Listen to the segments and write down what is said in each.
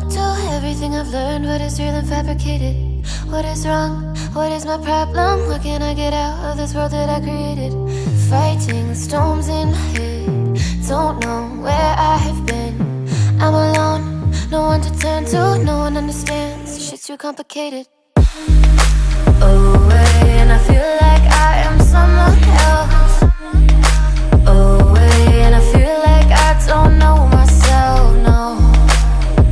know too. Everything I've learned, what is real and fabricated. What is wrong? What is my problem? What can I get out of this world that I created? Fighting the storms in my head. Don't know where I have been. I'm alone, no one to turn to. No one understands, shit's too complicated. Away, and I feel like I am someone else. Away, and I feel like I don't know myself, no.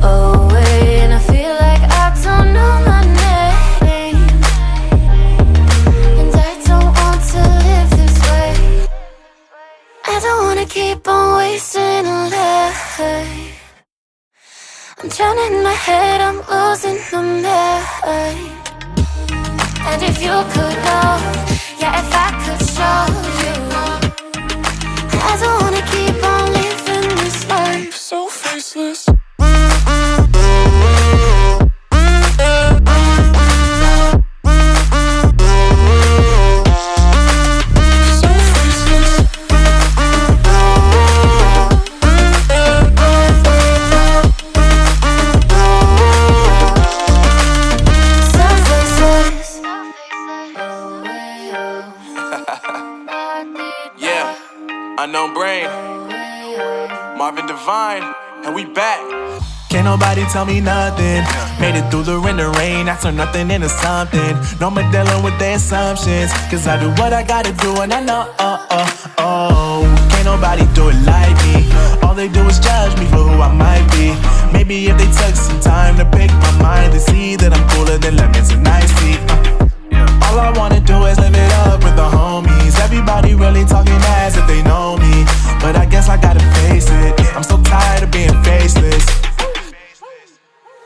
Away, and I feel like I don't know my name. And I don't want to live this way. I don't wanna keep on wasting a life. I'm drowning in my head, I'm losing my mind. And if you could know, yeah, if I could show you, I don't wanna keep on living this life so faceless. Unknown Brain, Marvin Divine, and we back. Can't nobody tell me nothing. Made it through the wind and rain, I turned nothing into something. No more dealing with their assumptions, cause I do what I gotta do and I know, can't nobody do it like me. All they do is judge me for who I might be. Maybe if they took some time to pick my mind, they see that I'm cooler than lemons and iced tea. All I wanna do is live it up with the homies. Everybody really talking as if they know me, but I guess I gotta face it. I'm so tired of being faceless.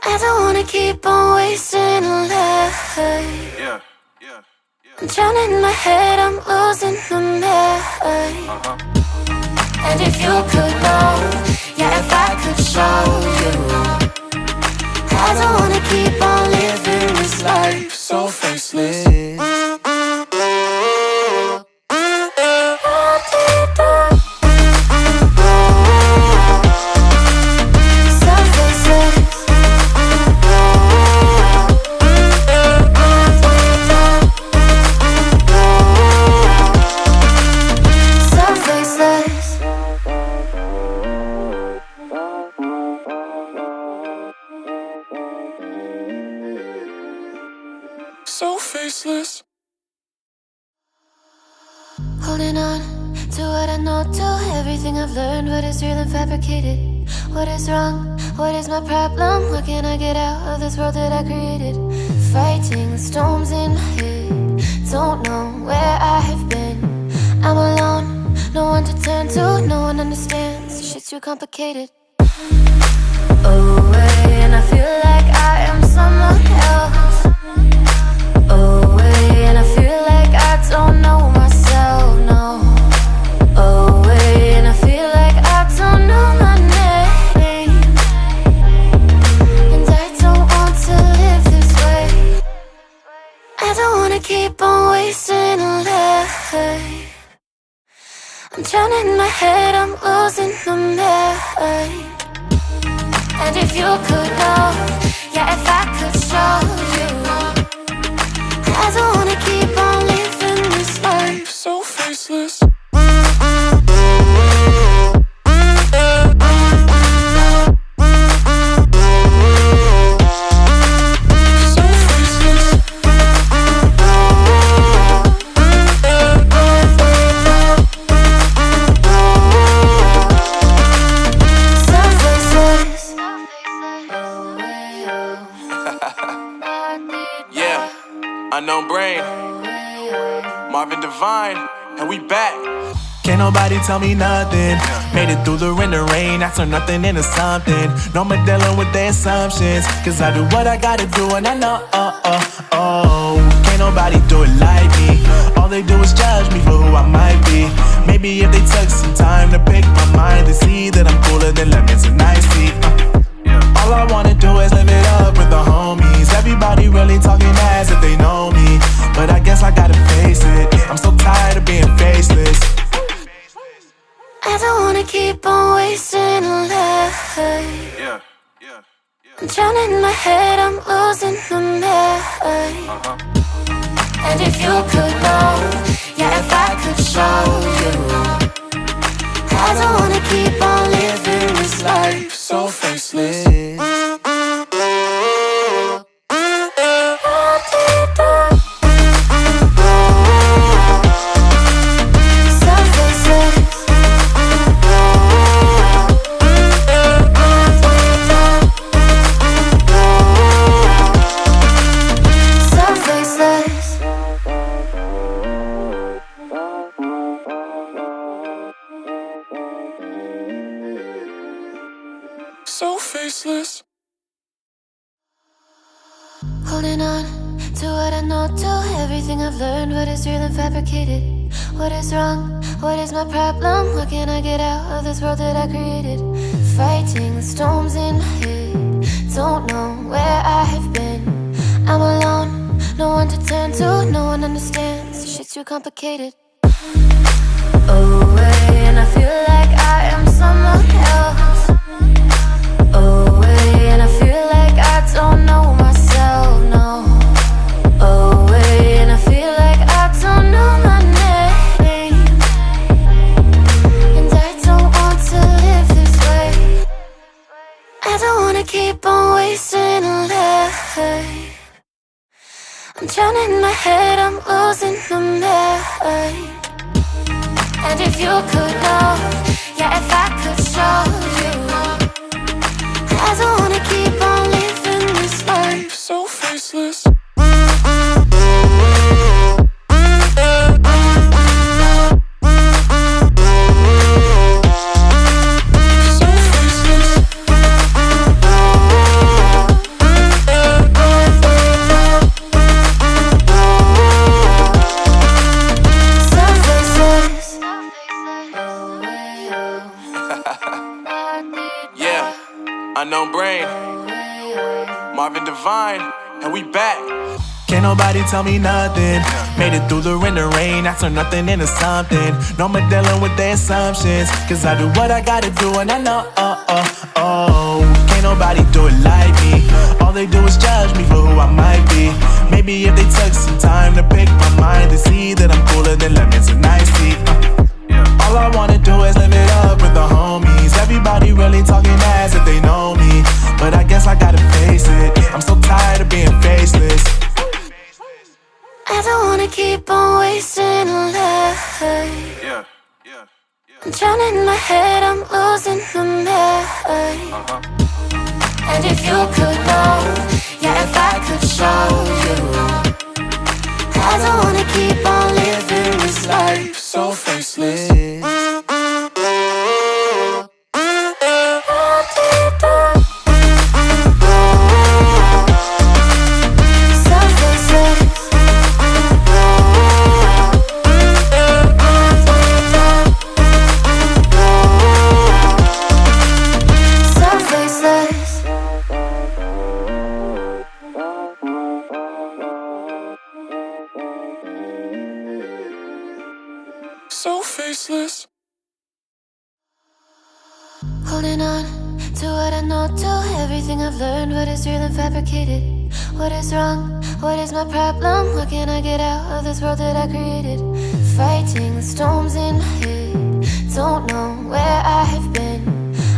I don't wanna keep on wasting a life. I'm drowning in my head, I'm losing my mind. And if you could know, yeah, if I could show you, I don't wanna keep on living this life so faceless. So faceless. Holding on to what I know too. Everything I've learned, what is real and fabricated. What is wrong? What is my problem? What can I get out of this world that I created? Fighting the storms in my head. Don't know where I have been. I'm alone, no one to turn to. No one understands, shit's too complicated. Away, and I feel like I am someone else. Away, and I feel like I don't know myself, no. Away, and I feel like I don't know my name. And I don't want to live this way. I don't wanna keep on wasting a life. I'm drowning in my head, I'm losing my mind. And if you could know, yeah, if I could show you, I don't wanna keep on living this life so faceless. Unknown Brain, Marvin Divine, and we back. Can't nobody tell me nothing. Made it through the wind and rain, I turned nothing into something. No more dealing with their assumptions, cause I do what I gotta do and I know, can't nobody do it like me. All they do is judge me for who I might be. Maybe if they took some time to pick my mind, they see that I'm cooler than lemons and iced tea. All I wanna do is live it up with the homies. Everybody really talking as if they know me, but I guess I gotta face it. I'm so tired of being faceless. I don't wanna keep on wasting a life. I'm drowning in my head, I'm losing my mind. And if you could know, yeah, if I could show you, I don't wanna keep on living this life so faceless. So faceless. Holding on to what I know, to everything I've learned. What is real and fabricated? What is wrong? What is my problem? What can I get out of this world that I created? Fighting the storms in my head. Don't know where I have been. I'm alone, no one to turn to. No one understands, this shit's too complicated. Away, and I feel like I am someone else. Away, and I feel like I don't know myself, no. Away, and I feel like I don't know my name. And I don't want to live this way. I don't wanna keep on wasting a life. I'm drowning in my head, I'm losing my mind. And if you could know, yeah, if I could show you, I don't wanna keep on living this life so faceless. Unknown Brain, Marvin Divine, and we back. Can't nobody tell me nothing. Made it through the rain and rain, I turn nothing into something. No more dealing with their assumptions, cause I do what I gotta do and I know, can't nobody do it like me. All they do is judge me for who I might be. Maybe if they took some time to pick my mind, they see that I'm cooler than lemons and iced tea. All I wanna do is live it up with the homies. Everybody really talking as if they know me, but I guess I gotta face it. I'm so tired of being faceless. I don't wanna keep on wasting a life. I'm drowning in my head, I'm losing my mind. And if you could know, yeah, if I could show you, I don't wanna keep on living this life so faceless. So faceless. Holding on to what I know, to everything I've learned. What is real and fabricated? What is wrong? What is my problem? What can I get out of this world that I created? Fighting the storms in my head. Don't know where I have been.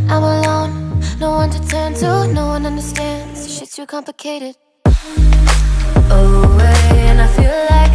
I'm alone, no one to turn to. No one understands, this shit's too complicated. Away, and I feel like